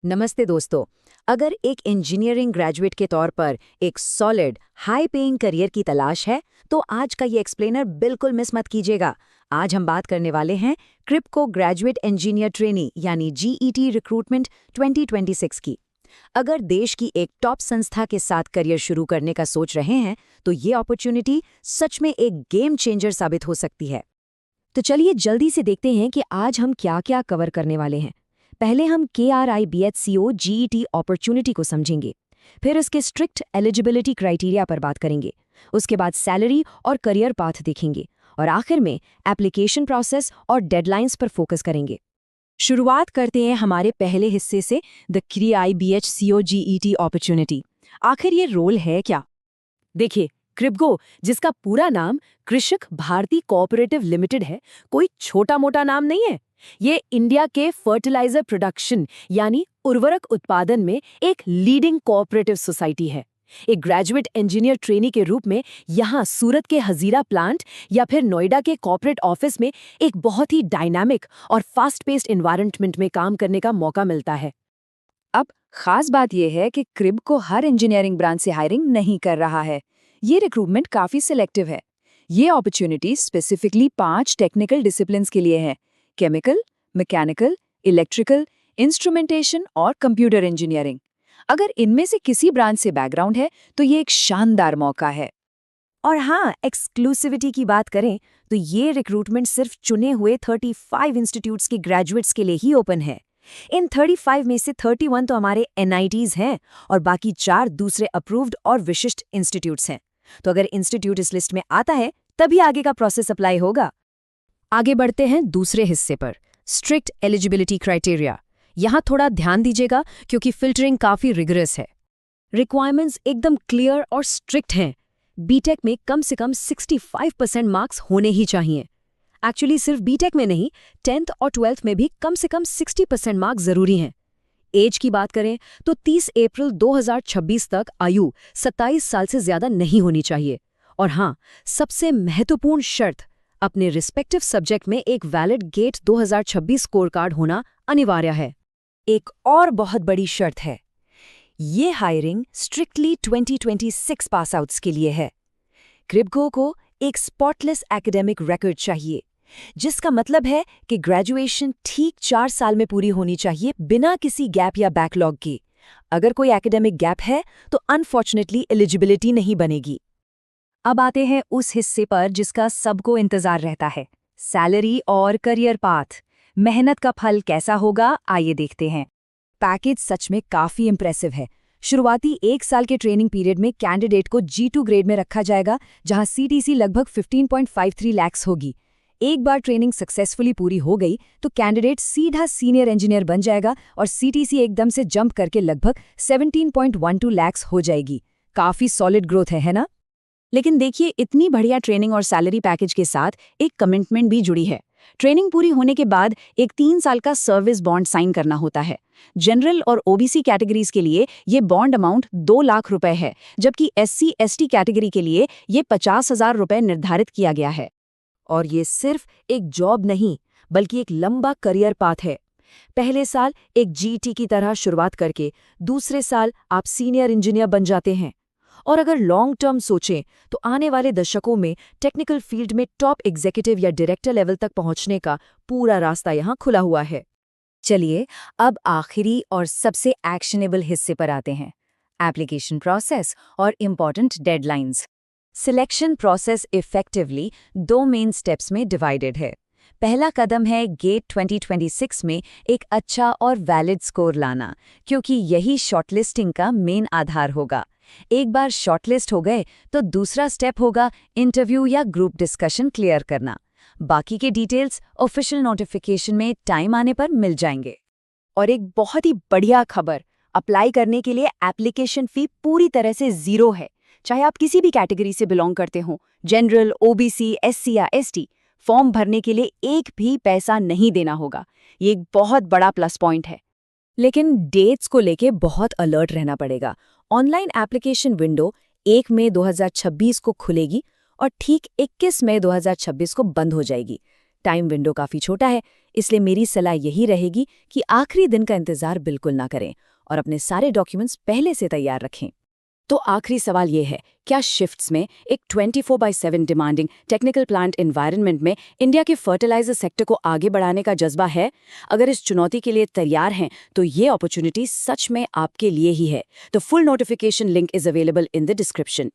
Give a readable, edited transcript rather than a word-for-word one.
नमस्ते दोस्तों। अगर एक इंजीनियरिंग ग्रेजुएट के तौर पर एक सॉलिड हाई पेइंग करियर की तलाश है तो आज का ये एक्सप्लेनर बिल्कुल मिस मत कीजिएगा। आज हम बात करने वाले हैं क्रिप्को ग्रेजुएट इंजीनियर ट्रेनी यानी जीईटी रिक्रूटमेंट 2026 की। अगर देश की एक टॉप संस्था के साथ करियर शुरू करने का सोच रहे हैं तो ये अपॉर्चुनिटी सच में एक गेम चेंजर साबित हो सकती है। तो चलिए जल्दी से देखते हैं कि आज हम क्या क्या कवर करने वाले हैं। पहले हम KRIBHCO GET अपॉर्चुनिटी को समझेंगे, फिर इसके स्ट्रिक्ट एलिजिबिलिटी क्राइटेरिया पर बात करेंगे, उसके बाद सैलरी और करियर पाथ देखेंगे और आखिर में एप्लीकेशन प्रोसेस और डेडलाइंस पर फोकस करेंगे। शुरुआत करते हैं हमारे पहले हिस्से से, द KRIBHCO GET अपॉर्चुनिटी। आखिर ये रोल है क्या? देखिए, क्रिप्को, जिसका पूरा नाम कृषक भारती कोऑपरेटिव लिमिटेड है, कोई छोटा मोटा नाम नहीं है। ये इंडिया के फर्टिलाइजर प्रोडक्शन यानी उर्वरक उत्पादन में एक लीडिंग कोऑपरेटिव सोसाइटी है। एक ग्रेजुएट इंजीनियर ट्रेनी के रूप में यहाँ सूरत के हजीरा प्लांट या फिर नोएडा के कॉर्पोरेट ऑफिस में एक बहुत ही डायनामिक और फास्ट पेस्ड एनवायरनमेंट में काम करने का मौका मिलता है। अब खास बात यह है कि क्रिप्को हर इंजीनियरिंग ब्रांच से हायरिंग नहीं कर रहा है। ये रिक्रूटमेंट काफी सिलेक्टिव है। ये अपॉर्चुनिटी स्पेसिफिकली 5 टेक्निकल डिसिप्लिन्स के लिए है: केमिकल, मैकेनिकल, इलेक्ट्रिकल, इंस्ट्रूमेंटेशन और कंप्यूटर इंजीनियरिंग। अगर इनमें से किसी ब्रांच से बैकग्राउंड है तो ये एक शानदार मौका है। और हाँ, एक्सक्लूसिविटी की बात करें तो ये रिक्रूटमेंट सिर्फ चुने हुए 35 इंस्टीट्यूट्स के ग्रेजुएट्स के लिए ही ओपन है। इन 35 में से 31 तो हमारे NITs हैं और बाकी 4 दूसरे अप्रूव्ड और विशिष्ट इंस्टीट्यूट्स हैं। तो अगर इंस्टीट्यूट इस लिस्ट में आता है तभी आगे का प्रोसेस अप्लाई होगा। आगे बढ़ते हैं दूसरे हिस्से पर, स्ट्रिक्ट एलिजिबिलिटी क्राइटेरिया। यहाँ थोड़ा ध्यान दीजिएगा क्योंकि फिल्टरिंग काफी रिगरस है। रिक्वायरमेंट्स एकदम क्लियर और स्ट्रिक्ट हैं। बीटेक में कम से कम 65% मार्क्स होने ही चाहिए। एक्चुअली सिर्फ बीटेक में नहीं, 10th और 12th में भी कम से कम 60% मार्क्स जरूरी हैं। एज की बात करें तो 30 अप्रैल 2026 तक आयु 27 साल से ज्यादा नहीं होनी चाहिए। और हाँ, सबसे महत्वपूर्ण शर्त, अपने रिस्पेक्टिव सब्जेक्ट में एक वैलिड गेट 2026 स्कोर कार्ड होना अनिवार्य है। एक और बहुत बड़ी शर्त है, ये हायरिंग स्ट्रिक्टली 2026 पास आउट्स के लिए है। क्रिप्को को एक स्पॉटलेस एकेडमिक रिकॉर्ड चाहिए, जिसका मतलब है कि ग्रेजुएशन ठीक 4 साल में पूरी होनी चाहिए बिना किसी गैप या बैकलॉग के। अगर कोई एकेडमिक गैप है तो अनफॉर्चुनेटली एलिजिबिलिटी नहीं बनेगी। अब आते हैं उस हिस्से पर जिसका सबको इंतजार रहता है, सैलरी और करियर पाथ। मेहनत का फल कैसा होगा, आइए देखते हैं। पैकेज सच में काफी इंप्रेसिव है। शुरुआती 1 साल के ट्रेनिंग पीरियड में कैंडिडेट को G2 ग्रेड में रखा जाएगा, जहां CTC लगभग 15.53 लाख होगी। एक बार ट्रेनिंग सक्सेसफुली पूरी हो गई तो कैंडिडेट सीधा सीनियर इंजीनियर बन जाएगा और CTC एकदम से जंप करके लगभग 17.12 लाख हो जाएगी। काफी सॉलिड ग्रोथ है ना? लेकिन देखिए, इतनी बढ़िया ट्रेनिंग और सैलरी पैकेज के साथ एक कमिटमेंट भी जुड़ी है। ट्रेनिंग पूरी होने के बाद एक 3 साल का सर्विस बॉन्ड साइन करना होता है। जनरल और OBC कैटेगरीज के लिए ये बॉन्ड अमाउंट 2 लाख रुपए है, जबकि SC/ST कैटेगरी के लिए ये 50,000 रुपए निर्धारित किया गया है। और ये सिर्फ एक जॉब नहीं, बल्कि एक लंबा करियर पाथ है। पहले साल एक GT की तरह शुरुआत करके दूसरे साल आप सीनियर इंजीनियर बन जाते हैं। और अगर लॉन्ग टर्म सोचें तो आने वाले दशकों में टेक्निकल फील्ड में टॉप एग्जीक्यूटिव या डायरेक्टर लेवल तक पहुंचने का पूरा रास्ता यहाँ खुला हुआ है। चलिए अब आखिरी और सबसे एक्शनेबल हिस्से पर आते हैं, एप्लीकेशन प्रोसेस और important deadlines. Selection process effectively 2 main steps में डिवाइडेड है। पहला कदम है गेट 2026 में एक अच्छा और वैलिड स्कोर लाना, क्योंकि यही शॉर्टलिस्टिंग का मेन आधार होगा। एक बार शॉर्टलिस्ट हो गए तो दूसरा स्टेप होगा इंटरव्यू या ग्रुप डिस्कशन क्लियर करना। बाकी के डिटेल्स ऑफिशियल नोटिफिकेशन में टाइम आने पर मिल जाएंगे। और एक बहुत ही बढ़िया खबर, अप्लाई करने के लिए एप्लीकेशन फी पूरी तरह से 0 है। चाहे आप किसी भी कैटेगरी से बिलोंग करते हो, जनरल, OBC, SC या ST, फॉर्म भरने के लिए एक भी पैसा नहीं देना होगा। ये एक बहुत बड़ा प्लस पॉइंट है। लेकिन डेट्स को लेके बहुत अलर्ट रहना पड़ेगा। ऑनलाइन एप्लीकेशन विंडो 1 मई 2026 को खुलेगी और ठीक 21 मई 2026 को बंद हो जाएगी। टाइम विंडो काफ़ी छोटा है, इसलिए मेरी सलाह यही रहेगी कि आखिरी दिन का इंतज़ार बिल्कुल ना करें और अपने सारे डॉक्यूमेंट्स पहले से तैयार रखें। तो आखिरी सवाल ये है, क्या शिफ्ट्स में एक 24/7 डिमांडिंग टेक्निकल प्लांट एनवायरनमेंट में इंडिया के फर्टिलाइजर सेक्टर को आगे बढ़ाने का जज्बा है? अगर इस चुनौती के लिए तैयार हैं, तो ये अपॉर्चुनिटी सच में आपके लिए ही है। The full notification link is available in the description.